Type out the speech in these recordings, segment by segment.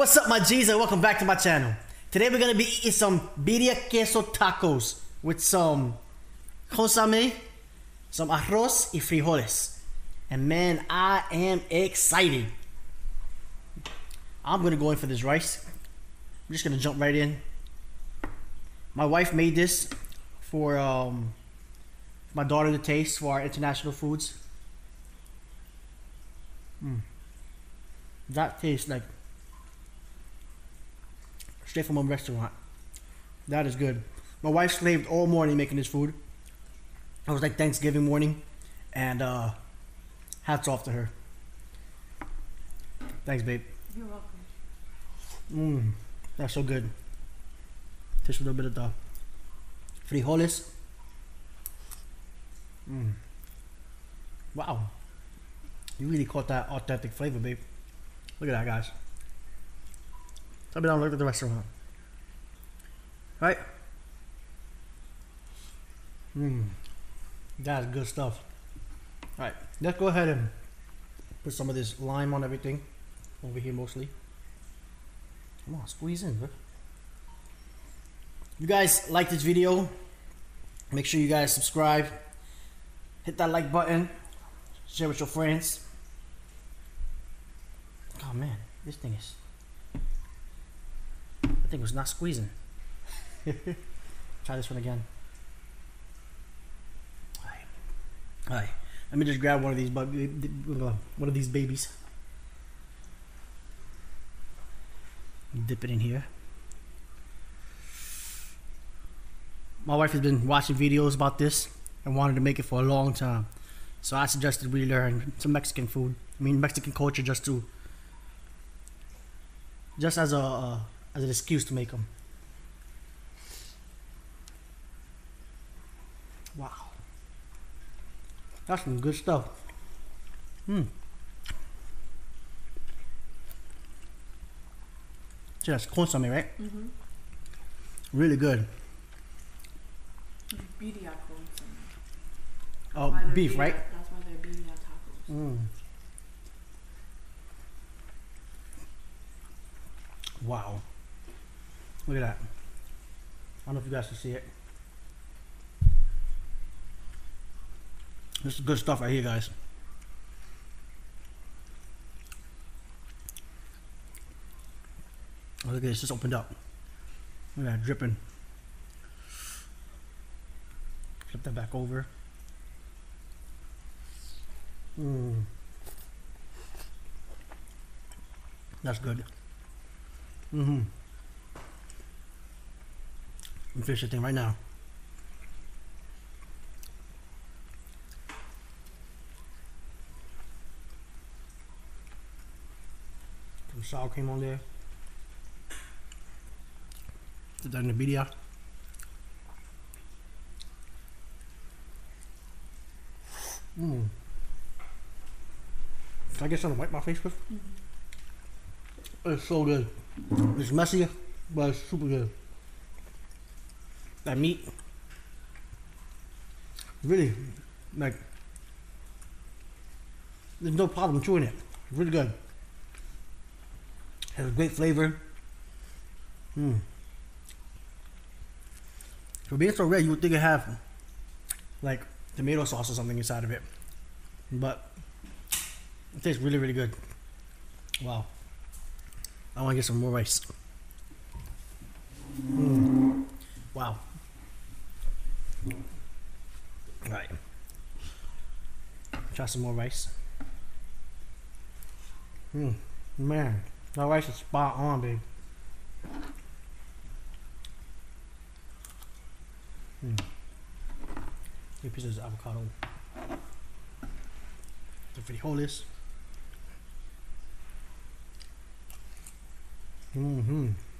What's up, my G's, and welcome back to my channel. Today we're gonna be eating some Birria Queso tacos with some Consome, some Arroz y Frijoles. And man, I am excited. I'm gonna go in for this rice. I'm just gonna jump right in. My wife made this for my daughter to taste for our international foods. That tastes like straight from a restaurant. That is good. My wife slaved all morning making this food. It was like Thanksgiving morning, and hats off to her. Thanks, babe. You're welcome. That's so good. Taste a little bit of the frijoles. Wow. You really caught that authentic flavor, babe. Look at that, guys. Tell me down, look at the restaurant. Right? That's good stuff. Alright, let's go ahead and put some of this lime on everything. Over here mostly. Come on, squeeze in, bro. If you guys like this video, make sure you guys subscribe. Hit that like button. Share with your friends. Oh man, this thing is... I think it was not squeezing. Try this one again. Alright, let me just grab one of these babies. Dip it in here. My wife has been watching videos about this and wanted to make it for a long time, so I suggested we learn some Mexican food. I mean, Mexican culture, just as an excuse to make them. Wow, that's some good stuff. Just Consome, right? Really good. Birria Consome. Oh, beef, right? That's why they're birria tacos. Wow. Look at that. I don't know if you guys can see it. This is good stuff right here, guys. Oh, look at this, just opened up. Look at that dripping. Flip that back over. That's good. Let me finish the thing right now. Some sour cream on there. Put that in the birria. Can I get something to wipe my face with? It's so good. It's messy, but it's super good. That meat, really, like, there's no problem chewing it. It's really good. Has a great flavor. For being so red, you would think it have like tomato sauce or something inside of it, but it tastes really, really good. Wow. I want to get some more rice. Wow. Alright. Try some more rice. Man, that rice is spot on, babe. Three pieces of avocado. The frijoles.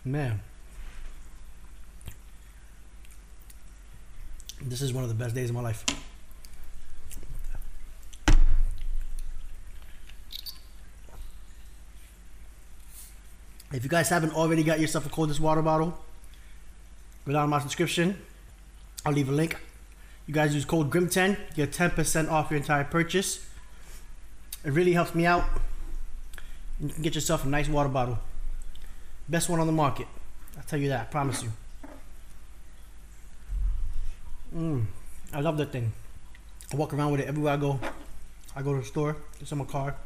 Man, this is one of the best days of my life. If you guys haven't already got yourself a coldest water bottle, go down in my description. I'll leave a link. You guys use code GRIM10, get 10% off your entire purchase. It really helps me out. You can get yourself a nice water bottle. Best one on the market. I'll tell you that. I promise you. I love that thing. I walk around with it everywhere I go. I go to the store. It's in my car.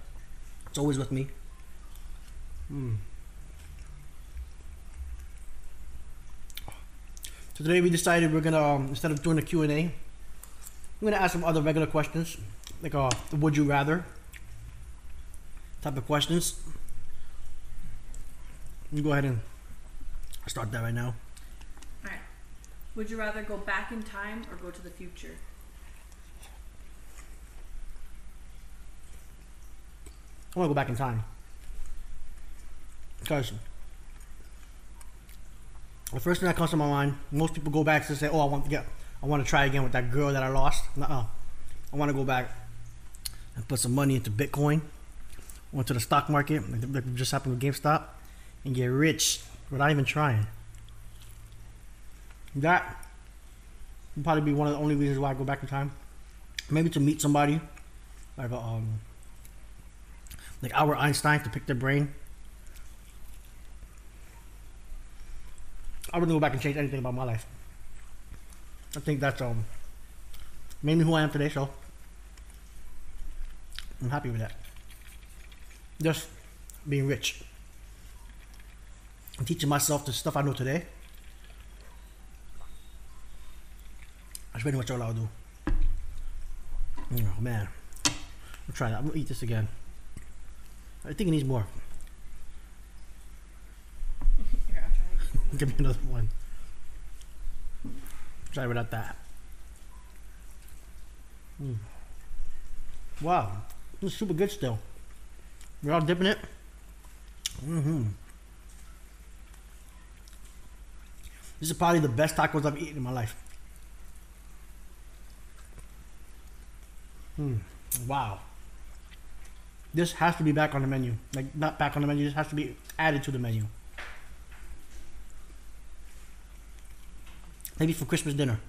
It's always with me. So today we decided we're gonna instead of doing a Q&A, we're gonna ask some other regular questions, like the would you rather type of questions. You go ahead and start that right now. Alright. Would you rather go back in time or go to the future? I want to go back in time because the first thing that comes to my mind, most people go back to say, "Oh, I want to try again with that girl that I lost." Nuh-uh. I want to go back and put some money into Bitcoin, went to the stock market, like just happened with GameStop, and get rich without even trying. That would probably be one of the only reasons why I go back in time. Maybe to meet somebody, like Albert Einstein, to pick their brain. I wouldn't go back and change anything about my life. I think that's made me who I am today, so I'm happy with that. Just being rich. I'm teaching myself the stuff I know today. That's pretty much all I'll do. Oh man. I'll try that. I'm gonna eat this again. I think it needs more. Here, I'll try. Give me another one. Try without that. Wow. This is super good still. We're all dipping it. This is probably the best tacos I've eaten in my life. Wow. This has to be back on the menu. Like, not back on the menu, this has to be added to the menu. Maybe for Christmas dinner.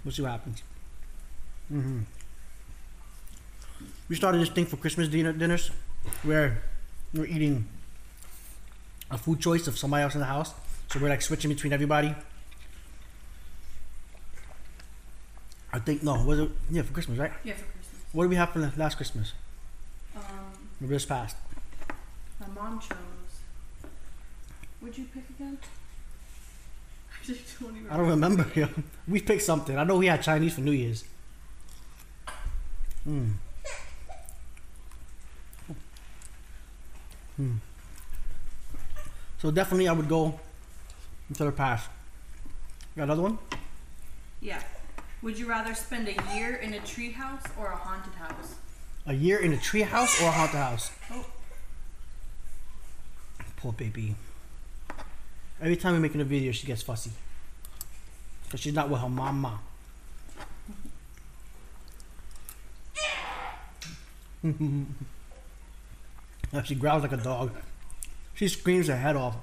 We'll see what happens. We started this thing for Christmas dinners where we're eating a food choice of somebody else in the house. So we're like switching between everybody. I think, no, was it? Yeah, for Christmas, right? Yeah, for Christmas. What did we have for the last Christmas? Or this past? My mom chose. What'd you pick again? I don't remember. We picked something. I know we had Chinese for New Year's. So definitely I would go into the past. Got another one? Yeah. Would you rather spend a year in a treehouse or a haunted house? A year in a tree house or a haunted house? Oh. Poor baby. Every time we're making a video, she gets fussy. Because she's not with her mama. She growls like a dog. She screams her head off.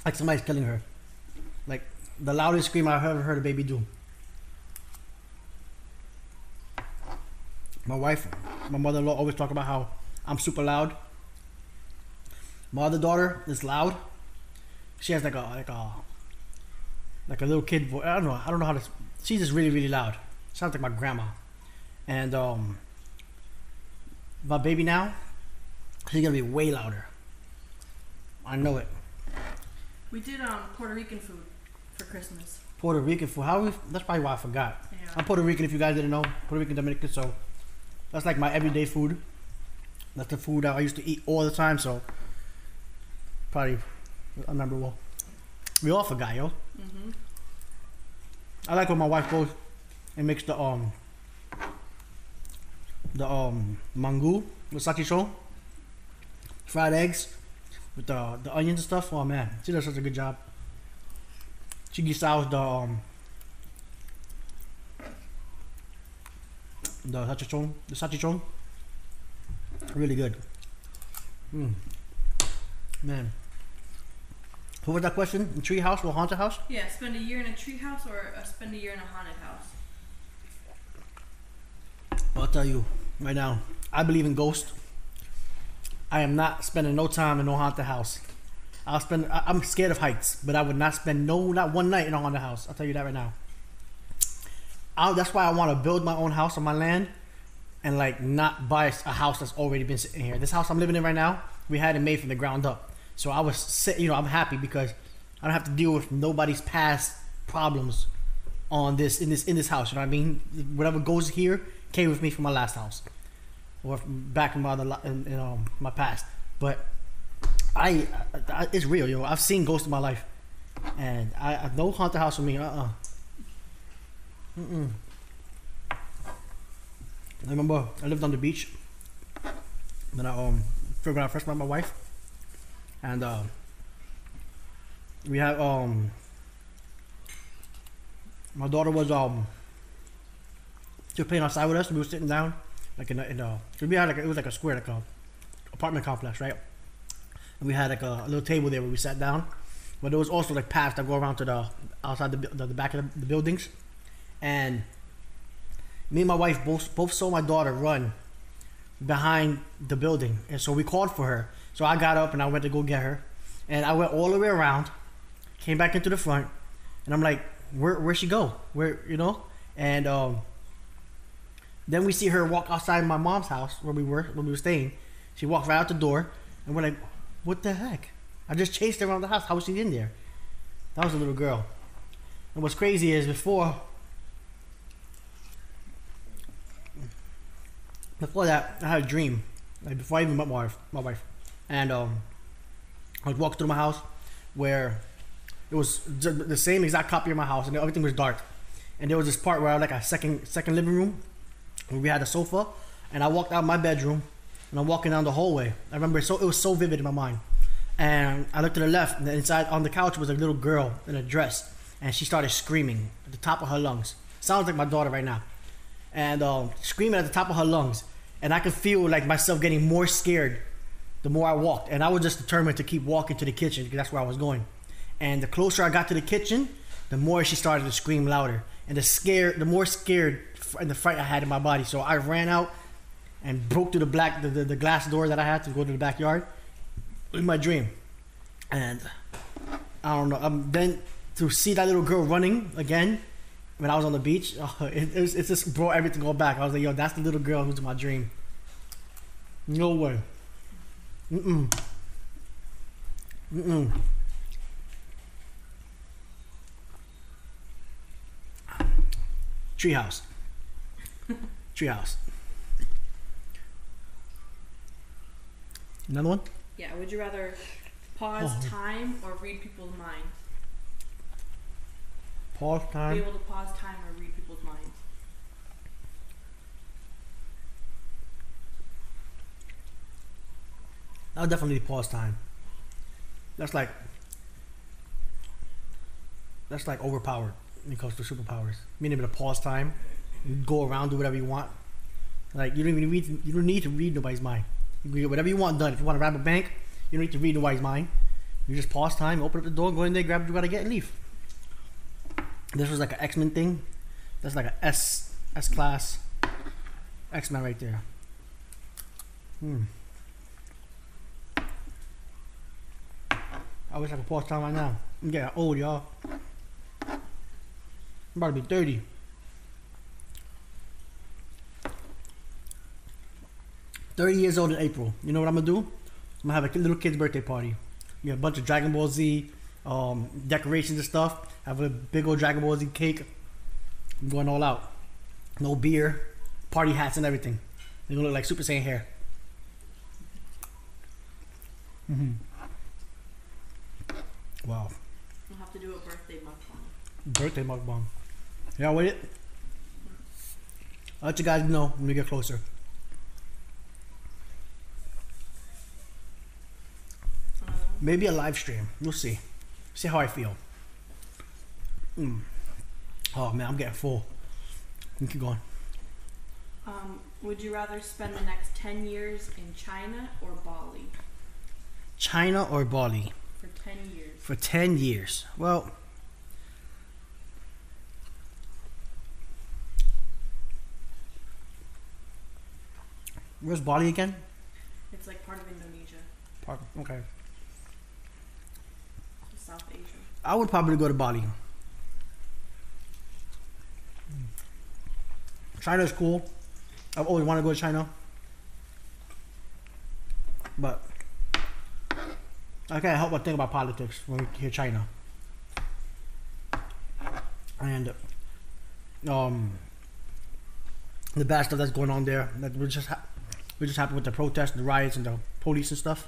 Like somebody's killing her. Like the loudest scream I've ever heard a baby do. My wife, my mother-in-law always talk about how I'm super loud. My other daughter is loud. She has like a little kid voice. I don't know how to. She's just really, really loud. Sounds like my grandma. And my baby now, she's gonna be way louder. I know it. We did Puerto Rican food for Christmas. Puerto Rican food. That's probably why I forgot. Yeah. I'm Puerto Rican. If you guys didn't know, Puerto Rican Dominican. So that's like my everyday food. That's the food that I used to eat all the time. So probably unmemorable. We all forgot, yo. I like when my wife goes and makes the mango with salchichon, fried eggs with the onions and stuff. Oh man, she does such a good job. She guisaos the salchichon, really good. Man. What was that question? A tree house or a haunted house? Yeah, spend a year in a tree house or spend a year in a haunted house. I'll tell you, right now. I believe in ghosts. I am not spending no time in no haunted house. I'm scared of heights, but I would not spend not one night in a haunted house. I'll tell you that right now. That's why I want to build my own house on my land, and like not buy a house that's already been sitting here. This house I'm living in right now, we had it made from the ground up. So I was, I'm happy because I don't have to deal with nobody's past problems on this in this house. You know what I mean? Whatever goes here came with me from my last house, or back in my past. But it's real, yo. I've seen ghosts in my life, and I no haunted house for me. I remember I lived on the beach. Then when I first met my wife, and we had my daughter was she was playing outside with us. We were sitting down like in a we had it was like a square, like a apartment complex, right? And we had like a little table there where we sat down, but there was also like paths that go around to the outside the back of the buildings. And me and my wife both saw my daughter run behind the building, and so we called for her. So I got up and I went to go get her, and I went all the way around, came back into the front, and I'm like, where'd she go? Where, you know? And then we see her walk outside my mom's house where we were staying. She walked right out the door, and we're like, what the heck? I just chased her around the house. How was she in there? That was a little girl. And what's crazy is before that, I had a dream, like before I even met my wife, and I was walking through my house where it was the same exact copy of my house, and everything was dark. And there was this part where I had like a second living room where we had a sofa, and I walked out of my bedroom and I'm walking down the hallway. I remember it was so vivid in my mind. And I looked to the left, and inside on the couch was a little girl in a dress, and she started screaming at the top of her lungs. Sounds like my daughter right now. And screaming at the top of her lungs. And I could feel like myself getting more scared the more I walked. And I was just determined to keep walking to the kitchen because that's where I was going. And the closer I got to the kitchen, the more she started to scream louder. And the more scared and the fright I had in my body. So I ran out and broke through the glass door that I had to go to the backyard in my dream. And I don't know. Then to see that little girl running again when I was on the beach, it just brought everything all back. I was like, yo, that's the little girl who's in my dream. No way. Treehouse. Treehouse. Another one? Yeah, would you rather pause time or read people's minds? Pause time? Be able to pause time or read people's minds. I'll definitely pause time. That's like overpowered when it comes to superpowers. Being able to pause time, you go around, do whatever you want. Like you don't need to read nobody's mind. You can get whatever you want done. If you want to rob a bank, you don't need to read nobody's mind. You just pause time, open up the door, go in there, grab what you gotta get, and leave. This was like an X-Men thing. That's like a S class X-Men right there. I wish I could pause time right now. I'm getting old, y'all. I'm about to be 30. $30 old in April. You know what I'm gonna do? I'm gonna have a little kid's birthday party. We have a bunch of Dragon Ball Z decorations and stuff. Have a big old Dragon Ball Z cake. I'm going all out. No beer, party hats and everything. They're gonna look like Super Saiyan hair. Wow. We'll have to do a birthday mukbang. Birthday mukbang. Y'all with it? I'll let you guys know when we get closer. Maybe a live stream. We'll see. See how I feel. Oh man, I'm getting full. Keep going. Would you rather spend the next 10 years in China or Bali? China or Bali? For 10 years. For 10 years. Well, Where's Bali again? It's like part of Indonesia. Okay. South Asia. I would probably go to Bali. China's cool. I've always wanted to go to China. But I can't help but think about politics when we hear China. And the bad stuff that's going on there. That we just happened with the protests, the riots, and the police and stuff.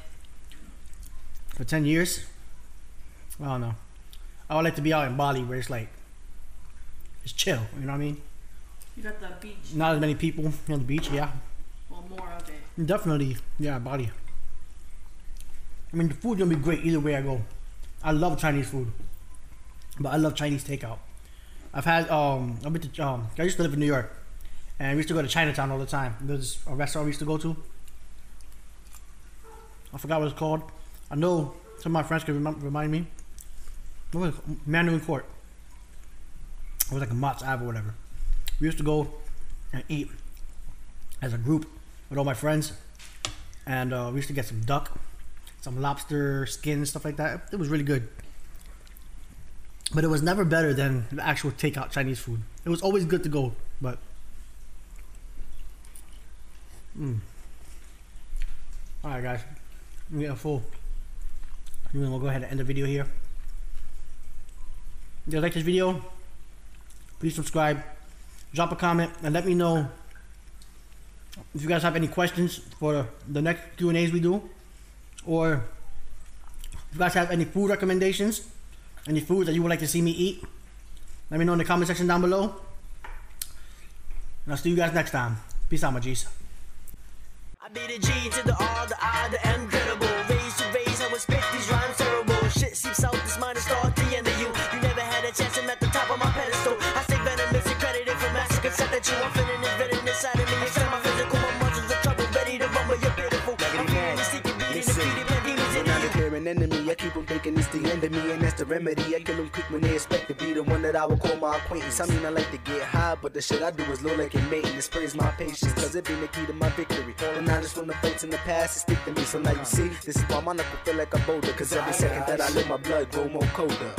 For 10 years. I don't know. I would like to be out in Bali where it's like, it's chill, you know what I mean? You got the beach. Not as many people on the beach, yeah. Well, more of it. Definitely, yeah, Bali. I mean, the food's gonna be great either way I go. I love Chinese food, but I love Chinese takeout. I've had, I've been to, I used to live in New York, and we used to go to Chinatown all the time. There's a restaurant we used to go to. I forgot what it's called. I know some of my friends can remind me. What was it? Mandarin Court. It was like a Mott's Ave or whatever. We used to go and eat as a group with all my friends, and we used to get some duck, some lobster skin, stuff like that. It was really good, but it was never better than the actual takeout Chinese food. It was always good to go, but alright guys, I'm getting full. We'll go ahead and end the video here. If you like this video, please subscribe, drop a comment, and let me know if you guys have any questions for the next Q&As we do, or if you guys have any food recommendations, any foods that you would like to see me eat. Let me know in the comment section down below, and I'll see you guys next time. Peace out, my G's. I be the G to the R, the I, the M, credible. Raise to raise, I would spit these rhymes terrible. Shit seeps out, this mind is start the end of you. You never had a chance, I'm at the top of my pedestal. I stay venomous and credited for massacre. Set that you, I'm feeling this venom inside of me. Except my physical, my muscles are trouble, ready to rumble, you're beautiful. I'm feeling the seeking, beating, defeated, but demons in you. They're an enemy, I keep them thinking it's the end of me, and that's the remedy. I kill them quick when they expect to be the one that I would call my acquaintance. I mean, I like to get high, but the shit I do is low like it maintenance. Praise my patience, cause it been the key to my victory. And I just from the fights in the past, it stick to me. So now you see, this is why my knuckle feel like a boulder, cause every second that I live, my blood grow more colder.